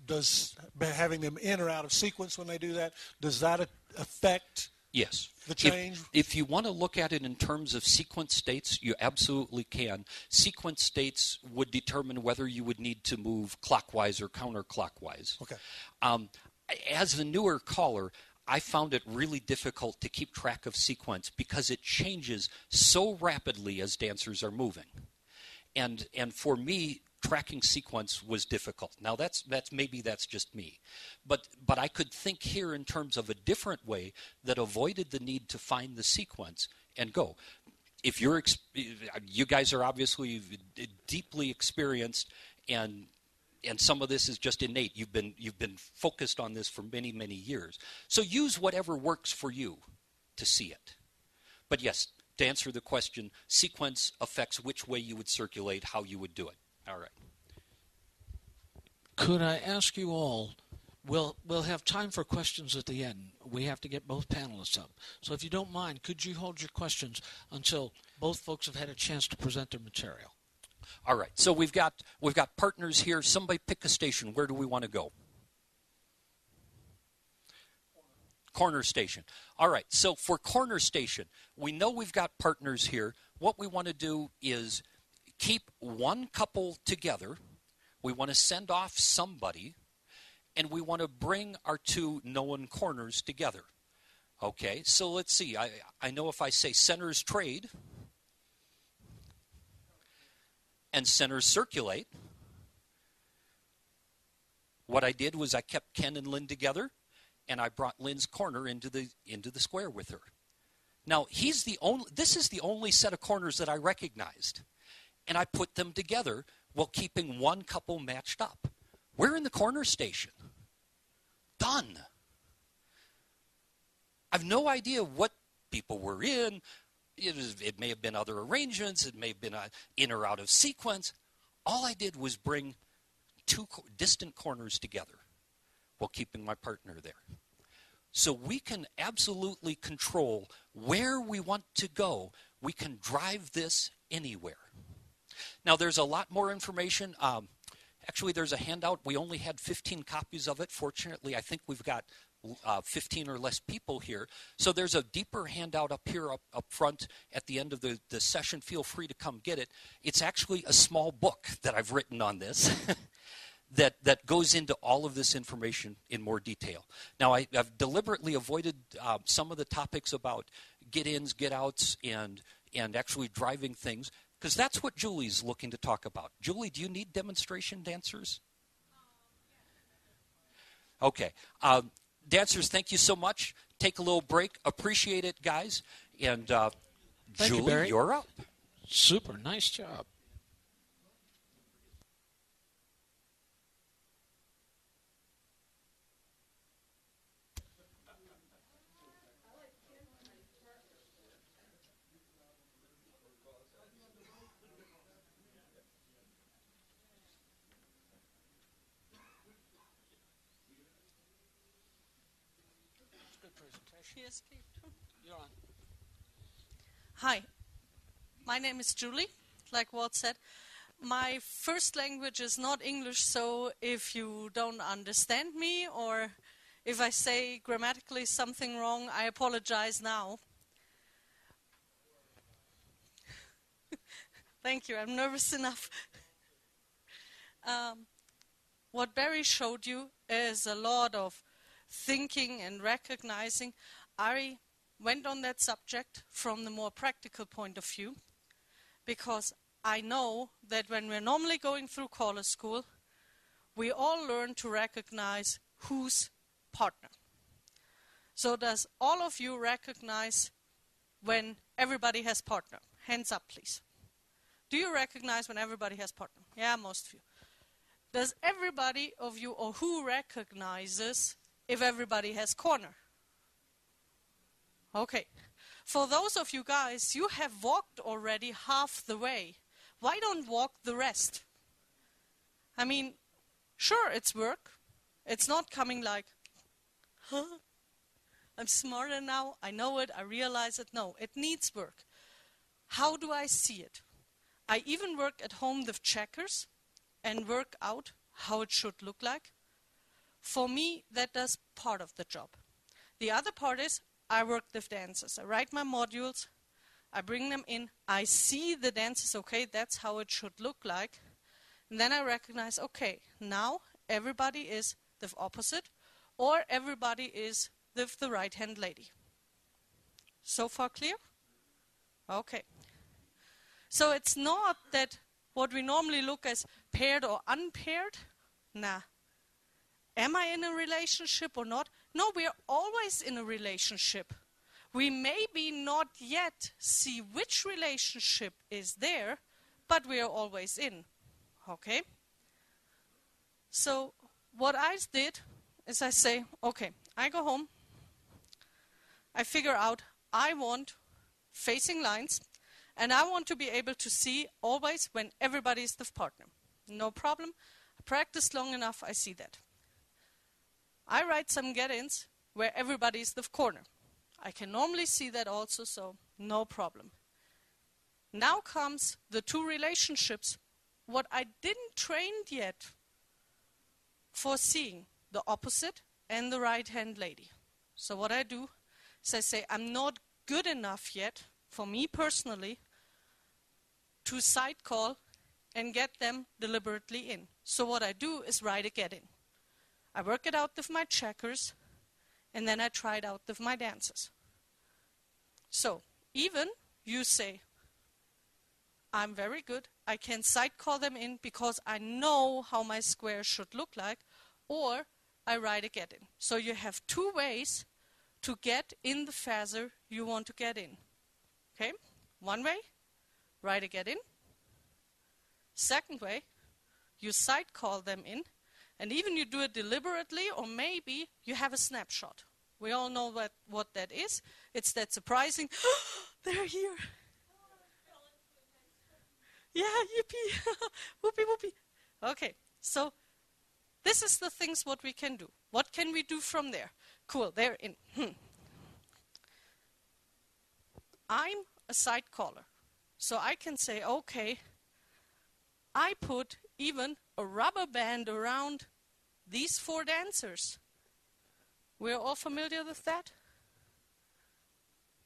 Does having them in or out of sequence when they do that, does that affect yes. the change? If you want to look at it in terms of sequence states, you absolutely can. Sequence states would determine whether you would need to move clockwise or counterclockwise. Okay. As a newer caller, I found it really difficult to keep track of sequence because it changes so rapidly as dancers are moving. And for me, tracking sequence was difficult. Now that's just me. But I could think here in terms of a different way that avoided the need to find the sequence and go. If you guys are obviously deeply experienced and some of this is just innate. You've been focused on this for many, many years. So use whatever works for you to see it. But yes, to answer the question, sequence affects which way you would circulate, how you would do it. All right. Could I ask you all, we'll have time for questions at the end. We have to get both panelists up. So if you don't mind, could you hold your questions until both folks have had a chance to present their material? All right. So we've got partners here. Somebody pick a station. Where do we want to go? Corner station. All right. So for corner station, we know we've got partners here. What we want to do is keep one couple together. We want to send off somebody, and we want to bring our two known corners together. Okay, so let's see. I know if I say centers trade and centers circulate, what I did was I kept Ken and Lynn together, and I brought Lynn's corner into the square with her. Now, this is the only set of corners that I recognized, and I put them together while keeping one couple matched up. We're in the corner station. Done. I've no idea what people were in. It may have been other arrangements. It may have been in or out of sequence. All I did was bring two distant corners together while keeping my partner there. So we can absolutely control where we want to go. We can drive this anywhere. Now, there's a lot more information. Actually, there's a handout. We only had 15 copies of it. Fortunately, I think we've got 15 or less people here. So there's a deeper handout up here, up front at the end of the session. Feel free to come get it. It's actually a small book that I've written on this that goes into all of this information in more detail. Now, I've deliberately avoided some of the topics about get-ins, get-outs, and actually driving things, because that's what Julie's looking to talk about. Julie, do you need demonstration dancers? Okay. Dancers, thank you so much. Take a little break. Appreciate it, guys. And Julie, Barry. You're up. Super. Nice job. You're on. Hi, my name is Julie, like Walt said. My first language is not English, so if you don't understand me or if I say grammatically something wrong, I apologize now. Thank you, I'm nervous enough. What Barry showed you is a lot of thinking and recognizing. I went on that subject from the more practical point of view, because I know that when we're normally going through caller school, we all learn to recognize who's partner. So does all of you recognize when everybody has partner? Hands up, please. Do you recognize when everybody has partner? Yeah, most of you. Does everybody of you, or who recognizes if everybody has corner? Okay. For those of you guys, you have walked already half the way. Why don't walk the rest? I mean, sure, it's work. It's not coming like, huh? I'm smarter now, I know it, I realize it. No, it needs work. How do I see it? I even work at home with checkers and work out how it should look like. For me, that does part of the job. The other part is I work with dancers. I write my modules, I bring them in, I see the dances, okay, that's how it should look like. And then I recognize, okay, now everybody is the opposite, or everybody is with the right-hand lady. So far clear? Okay. So it's not that what we normally look as paired or unpaired. Nah. Am I in a relationship or not? No, we are always in a relationship. We maybe not yet see which relationship is there, but we are always in. Okay? So what I did is I say, okay, I go home. I figure out I want facing lines, and I want to be able to see always when everybody is the partner. No problem. I practiced long enough, I see that. I write some get-ins where everybody is the corner. I can normally see that also, so no problem. Now comes the two relationships, what I didn't train yet for seeing the opposite and the right-hand lady. So what I do is I say, I'm not good enough yet, for me personally, to side call and get them deliberately in. So what I do is write a get in. I work it out with my checkers, and then I try it out with my dancers. So even you say, I'm very good, I can side call them in because I know how my square should look like, or I write a get in. So you have two ways to get in the FASR you want to get in. Okay? One way, write a get in. Second way, you side call them in, and even you do it deliberately, or maybe you have a snapshot. We all know what that is. It's that surprising, they're here. Yeah, yippee, whoopee, whoopee. Okay, so this is the things what we can do. What can we do from there? Cool, they're in. I'm a side caller. So I can say, okay, I put even a rubber band around these four dancers. We're all familiar with that?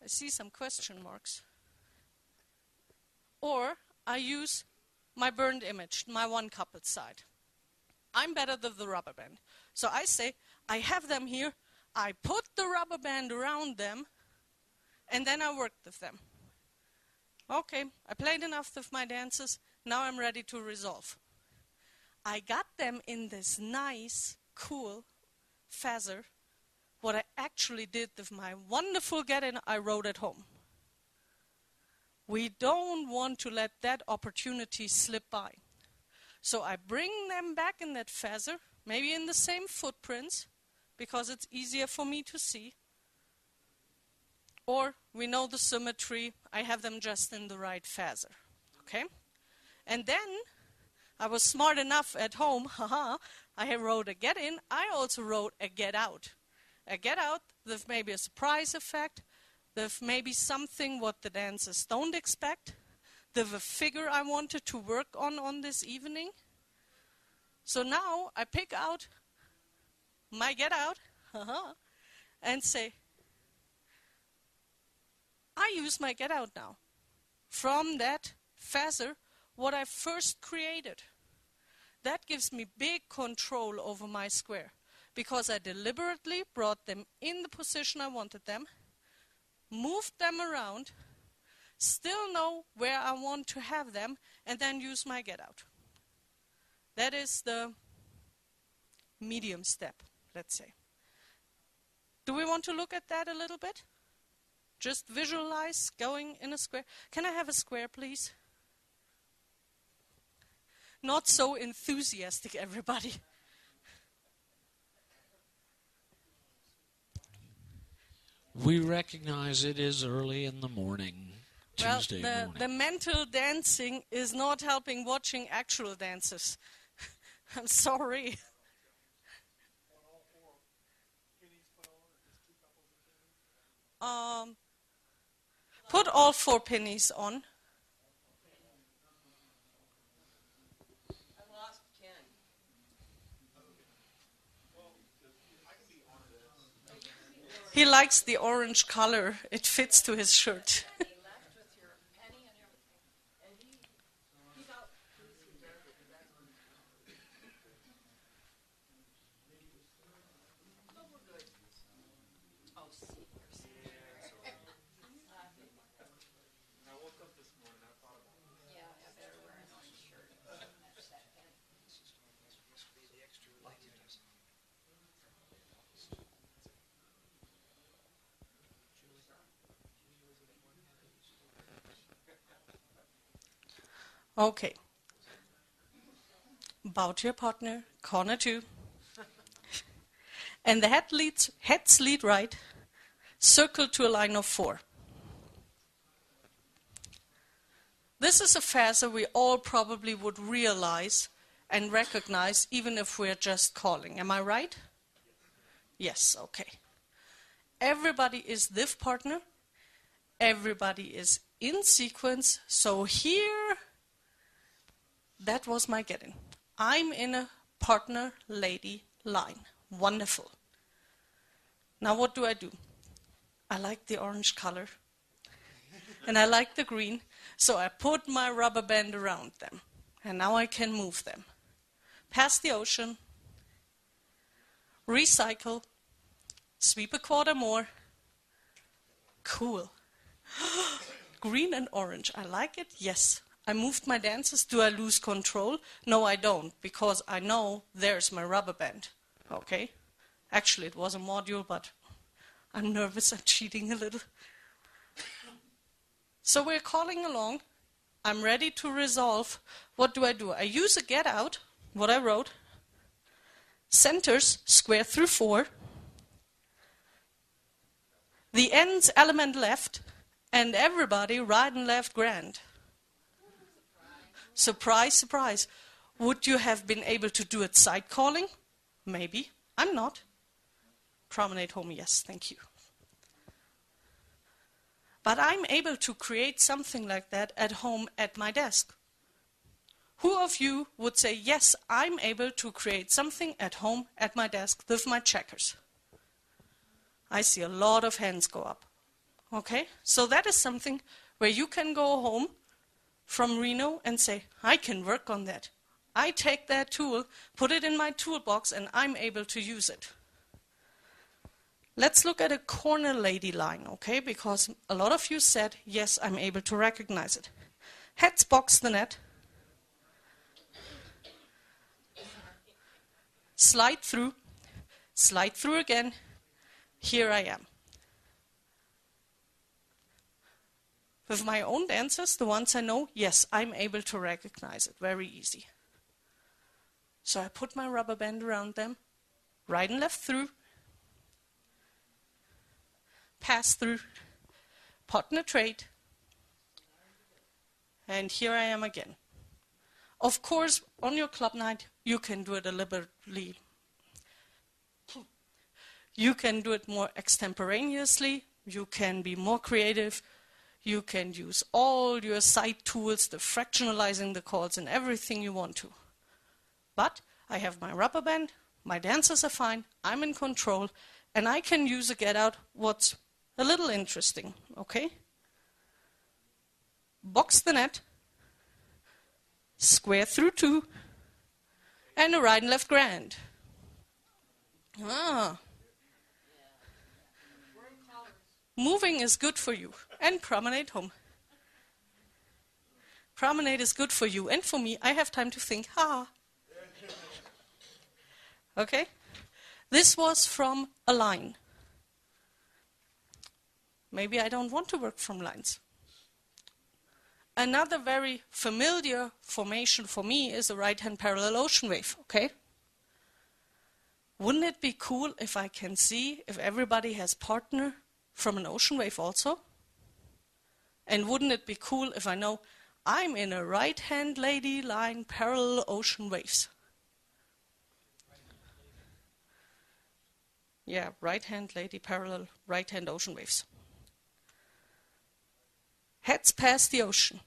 I see some question marks. Or I use my burned image, my one coupled side. I'm better than the rubber band. So I say, I have them here, I put the rubber band around them, and then I worked with them. Okay, I played enough with my dances, now I'm ready to resolve. I got them in this nice, cool FASR. What I actually did with my wonderful get-in, I wrote at home. We don't want to let that opportunity slip by. So I bring them back in that FASR, maybe in the same footprints, because it's easier for me to see. Or we know the symmetry, I have them just in the right FASR. Okay? And then I was smart enough at home, I wrote a get in, I also wrote a get out. A get out with maybe a surprise effect, with maybe something what the dancers don't expect, with a figure I wanted to work on this evening. So now I pick out my get out and say, I use my get out now from that FASR what I first created. That gives me big control over my square because I deliberately brought them in the position I wanted them, moved them around, still know where I want to have them, and then use my get out. That is the medium step, let's say. Do we want to look at that a little bit? Just visualize going in a square. Can I have a square, please? Not so enthusiastic, everybody. We recognize it is early in the morning, Tuesday morning. The mental dancing is not helping watching actual dances. I'm sorry. Put all 4 pennies on. He likes the orange color. It fits to his shirt. Okay. Bow to your partner, corner 2. And the heads lead right, circle to a line of 4. This is a FASR we all probably would realize and recognize even if we're just calling. Am I right? Yes, okay. Everybody is div partner. Everybody is in sequence. So here, that was my getting. I'm in a partner lady line. Wonderful. Now what do? I like the orange color. And I like the green. So I put my rubber band around them. And now I can move them. Past the ocean. Recycle. Sweep a quarter more. Cool. Green and orange. I like it. Yes. I moved my dancers. Do I lose control? No, I don't, because I know there's my rubber band. Okay? Actually, it was a module, but I'm nervous. I'm cheating a little. So we're calling along. I'm ready to resolve. What do? I use a get out, what I wrote. Centers, square through 4. The ends, element left. And everybody, right and left, grand. Surprise, surprise. Would you have been able to do it side calling? Maybe. I'm not. Promenade home, yes, thank you. But I'm able to create something like that at home at my desk. Who of you would say, yes, I'm able to create something at home at my desk with my checkers? I see a lot of hands go up. Okay, so that is something where you can go home from Reno and say, I can work on that. I take that tool, put it in my toolbox, and I'm able to use it. Let's look at a corner lady line, okay? Because a lot of you said, yes, I'm able to recognize it. Heads box the net. Slide through again. Here I am. With my own dancers, the ones I know, yes, I'm able to recognize it. Very easy. So I put my rubber band around them, right and left through, pass through, partner trade, and here I am again. Of course, on your club night, you can do it deliberately. You can do it more extemporaneously. You can be more creative. You can use all your side tools, the fractionalizing the calls and everything you want to. But I have my rubber band, my dancers are fine, I'm in control, and I can use a get out what's a little interesting, okay? Box the net, square through 2, and a right and left grand. Ah. Moving is good for you. And promenade home. Promenade is good for you. And for me, I have time to think, Okay? This was from a line. Maybe I don't want to work from lines. Another very familiar formation for me is a right-hand parallel ocean wave, okay? Wouldn't it be cool if I can see if everybody has partner from an ocean wave also? And wouldn't it be cool if I know I'm in a right-hand lady line parallel ocean waves? Yeah, right-hand lady parallel right-hand ocean waves. Heads past the ocean.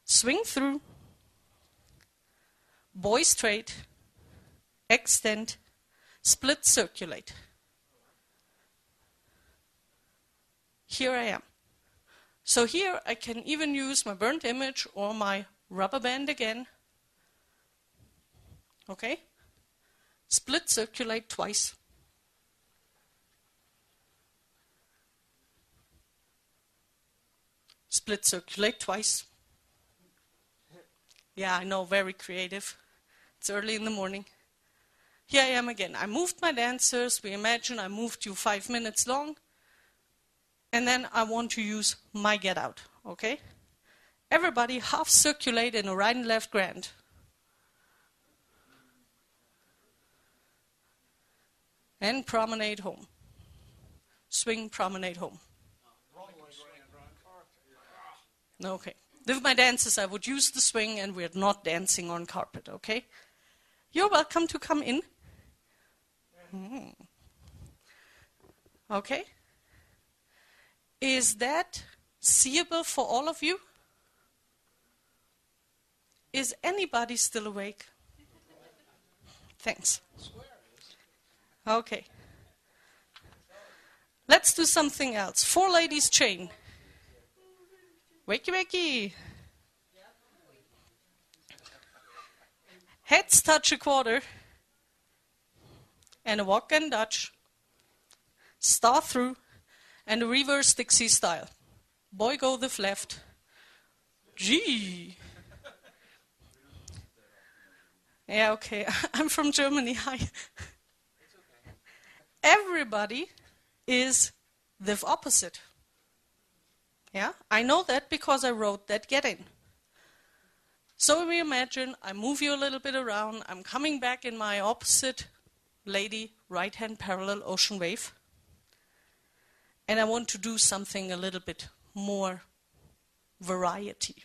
Swing through. Boy straight. Extend. Split circulate. Here I am. So here I can even use my burnt image or my rubber band again. Okay? Split circulate twice. Split circulate twice. Yeah, I know, very creative. It's early in the morning. Here I am again. I moved my dancers. We imagine I moved you 5 minutes long. And then I want to use my get out, okay? Everybody half circulate in a right and left grand. And promenade home. Swing, promenade home. No, okay. With my dances, I would use the swing, and we're not dancing on carpet, okay? You're welcome to come in. Okay. Is that seeable for all of you? Is anybody still awake? Thanks. Okay. Let's do something else. 4 ladies chain. Wakey, wakey. Heads touch a quarter. And a walk and Dutch. Star through. And a reverse Dixie style. Boy go the left. Gee. Yeah, okay. I'm from Germany. Hi. Everybody is the opposite. Yeah, I know that because I wrote that get in. So we imagine I move you a little bit around. I'm coming back in my opposite lady, right hand parallel ocean wave. And I want to do something a little bit more variety.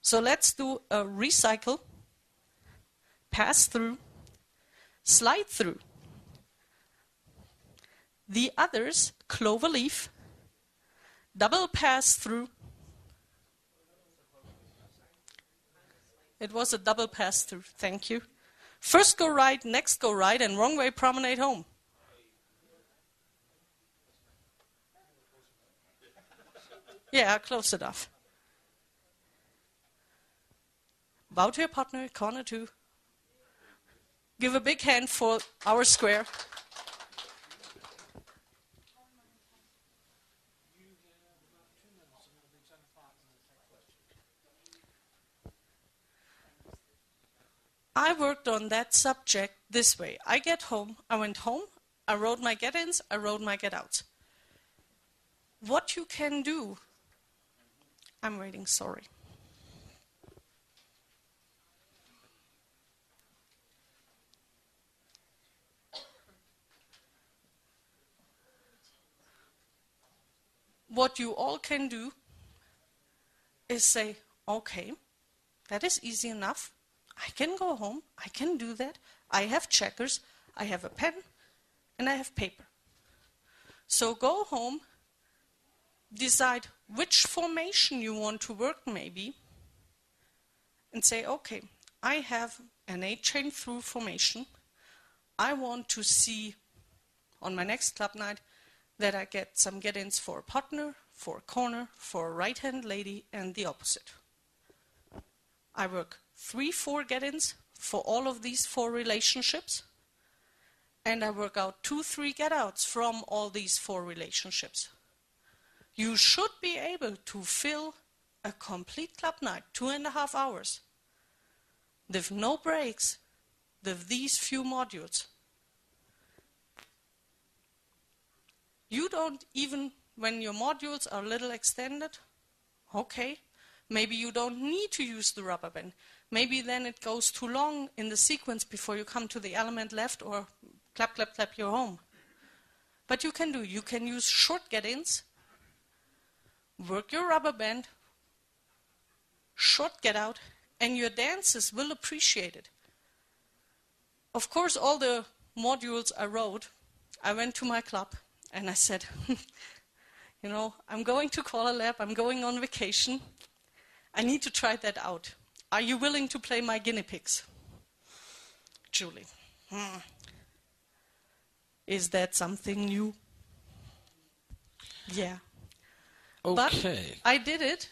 So let's do a recycle, pass through, slide through. The others, clover leaf, double pass through. It was a double pass through, thank you. First go right, next go right, and wrong way promenade home. Yeah, close enough. Bow to your partner, corner 2. Give a big hand for our square. I worked on that subject this way. I went home, I wrote my get-ins, I wrote my get-outs. What you can do, I'm waiting, sorry. What you all can do is say, okay, that is easy enough. I can go home, I can do that. I have checkers, I have a pen, and I have paper. So go home, decide which formation you want to work maybe, and say, okay, I have an 8-chain through formation. I want to see on my next club night that I get some get-ins for a partner, for a corner, for a right-hand lady, and the opposite. I work 3-4 get-ins for all of these 4 relationships, and I work out 2-3 get-outs from all these 4 relationships. You should be able to fill a complete club night, 2.5 hours, with no breaks, with these few modules. You don't even, when your modules are a little extended, okay, maybe you don't need to use the rubber band. Maybe then it goes too long in the sequence before you come to the element left, or clap, clap, clap, you're home. But you can use short get-ins, work your rubber band, short get-out, and your dancers will appreciate it. Of course, all the modules I wrote, I went to my club and I said, you know, I'm going to CALLERLAB, I'm going on vacation. I need to try that out. Are you willing to play my guinea pigs? Julie. Is that something new? Yeah. Okay. But I did it.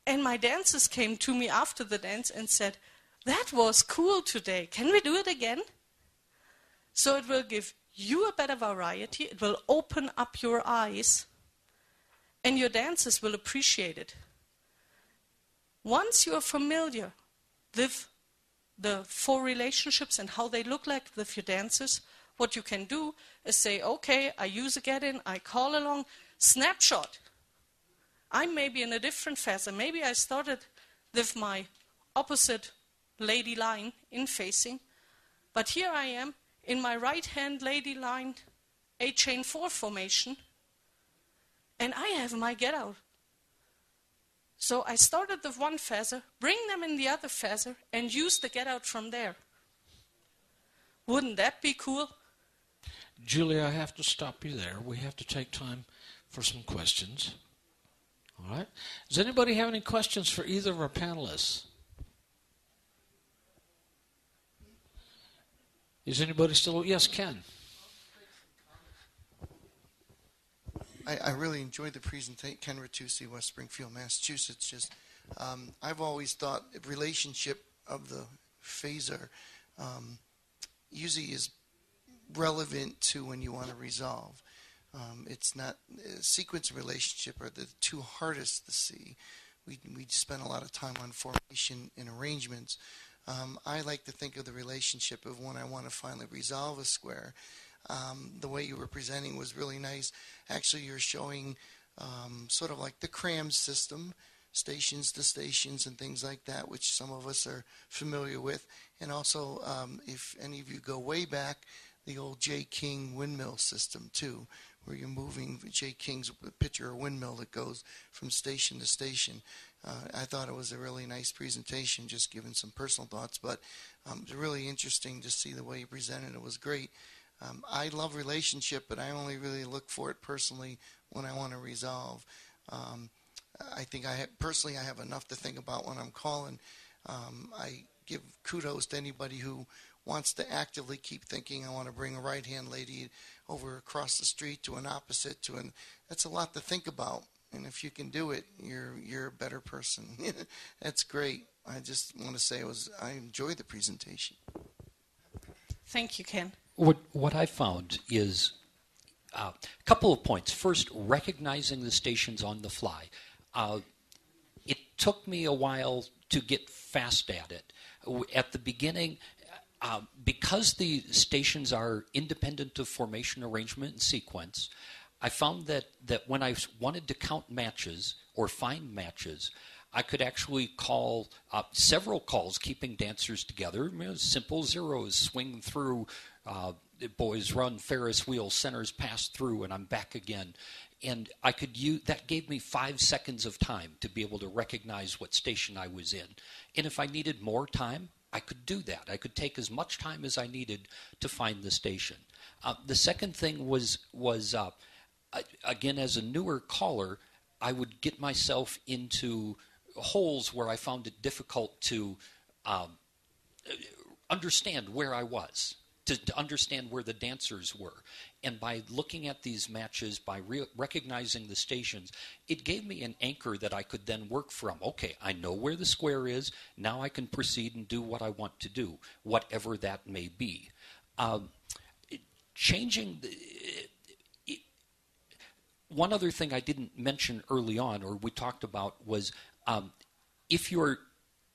And my dancers came to me after the dance and said, that was cool today. Can we do it again? So it will give you a better variety. It will open up your eyes. And your dancers will appreciate it. Once you are familiar with the 4 relationships and how they look like with your dancers, what you can do is say, okay, I use a get-in, I call along, snapshot. I'm maybe in a different FASR. Maybe I started with my opposite lady line in facing, but here I am in my right-hand lady line 8-chain 4 formation, and I have my get out. So I started the one FASR, bring them in the other FASR, and use the get out from there. Wouldn't that be cool? Julie, I have to stop you there. We have to take time for some questions. All right. Does anybody have any questions for either of our panelists? Is anybody still? Yes, Ken. I really enjoyed the presentation. Ken Ratusi, West Springfield, Massachusetts. Just, I've always thought the relationship of the FASR usually is relevant to when you want to resolve. It's not sequence and relationship are the two hardest to see. We spend a lot of time on formation and arrangements. I like to think of the relationship of when I want to finally resolve a square. The way you were presenting was really nice. Actually, you're showing sort of like the cram system, stations to stations and things like that, which some of us are familiar with. And also, if any of you go way back, the old J. King windmill system too, where you're moving J. King's picture, a windmill that goes from station to station. I thought it was a really nice presentation, just giving some personal thoughts, but it was really interesting to see the way you presented. It was great. I love relationship, but I only really look for it personally when I want to resolve. I think personally I have enough to think about when I'm calling. I give kudos to anybody who wants to actively keep thinking. I want to bring a right-hand lady over across the street to an opposite to an. That's a lot to think about, and if you can do it, you're a better person. That's great. I just want to say I enjoyed the presentation. Thank you, Ken. What I found is a couple of points. First, recognizing the stations on the fly. It took me a while to get fast at it. At the beginning, because the stations are independent of formation, arrangement, and sequence, I found that when I wanted to count matches or find matches, I could actually call several calls, keeping dancers together. Simple zeros, swing through, boys run, Ferris wheel, centers pass through, and I'm back again. And I could use that gave me 5 seconds of time to be able to recognize what station I was in. And if I needed more time, I could do that. I could take as much time as I needed to find the station. The second thing was again, as a newer caller, I would get myself into holes where I found it difficult to understand where I was, to understand where the dancers were. And by looking at these matches, by recognizing the stations, it gave me an anchor that I could then work from. Okay, I know where the square is. Now I can proceed and do what I want to do, whatever that may be. One other thing I didn't mention early on, or we talked about, was if you're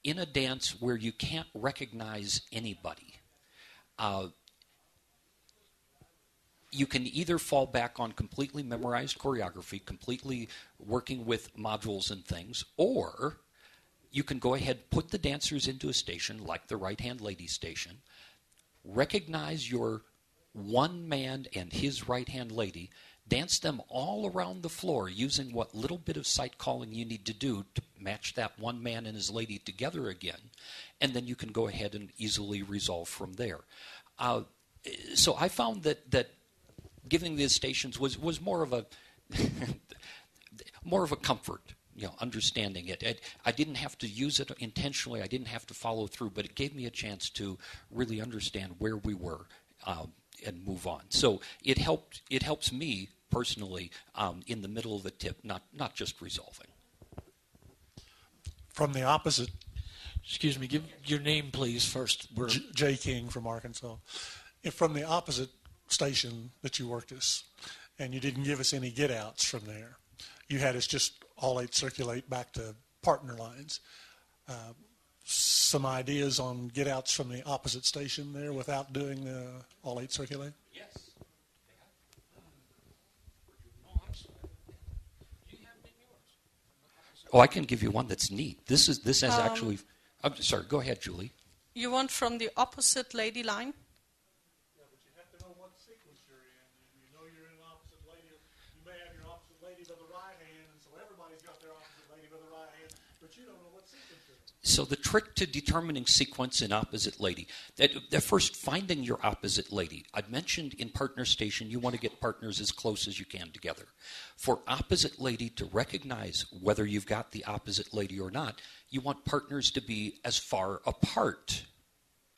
in a dance where you can't recognize anybody, you can either fall back on completely memorized choreography, completely working with modules and things, or you can go ahead, put the dancers into a station, like the right-hand lady station, recognize your one man and his right-hand lady, dance them all around the floor using what little bit of sight calling you need to do to match that one man and his lady together again, and then you can go ahead and easily resolve from there. So I found that giving these stations was more of a comfort, understanding it. I didn't have to use it intentionally. I didn't have to follow through, but it gave me a chance to really understand where we were and move on. So it helps me personally in the middle of the tip, not just resolving. From the opposite. Excuse me, give your name, please, first. J. King from Arkansas. From the opposite station that you worked us, and you didn't give us any get-outs from there. You had us just all eight circulate back to partner lines. Some ideas on get-outs from the opposite station there without doing all eight circulate? Yes. Oh, I can give you one that's neat. This has actually. I'm sorry. Go ahead, Julie. You want from the opposite lady line? Yeah, but you have to know what sequence you're in. You know you're in an opposite lady. You may have your opposite lady to the right So the trick to determining sequence in opposite lady, that first finding your opposite lady. I mentioned in partner station you want to get partners as close as you can together. For opposite lady to recognize whether you've got the opposite lady or not, you want partners to be as far apart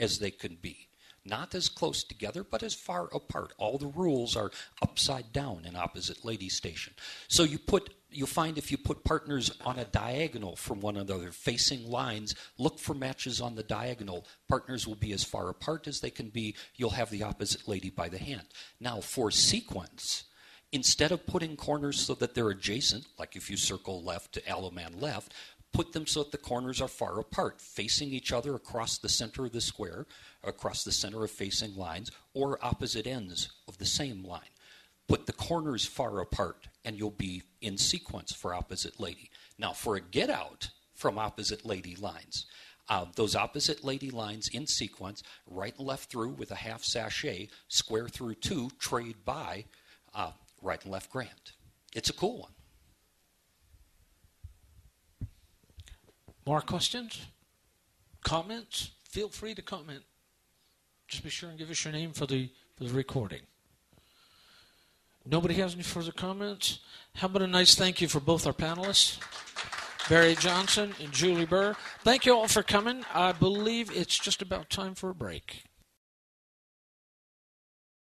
as they can be. Not as close together, but as far apart. All the rules are upside down in opposite lady station. So you'll find if you put partners on a diagonal from one another, facing lines, look for matches on the diagonal. Partners will be as far apart as they can be. You'll have the opposite lady by the hand. Now, for sequence, instead of putting corners so that they're adjacent, like if you circle left to Alloman left, put them so that the corners are far apart, facing each other across the center of the square, across the center of facing lines, or opposite ends of the same line. Put the corners far apart, and you'll be in sequence for opposite lady. Now, for a get out from opposite lady lines, those opposite lady lines in sequence, right and left through with a half sachet, square through 2, trade by right and left grand. It's a cool one. More questions? Comments? Feel free to comment. Just be sure and give us your name for the recording. Nobody has any further comments? How about a nice thank you for both our panelists, Barry Johnson and Julie Burr. Thank you all for coming. I believe it's just about time for a break.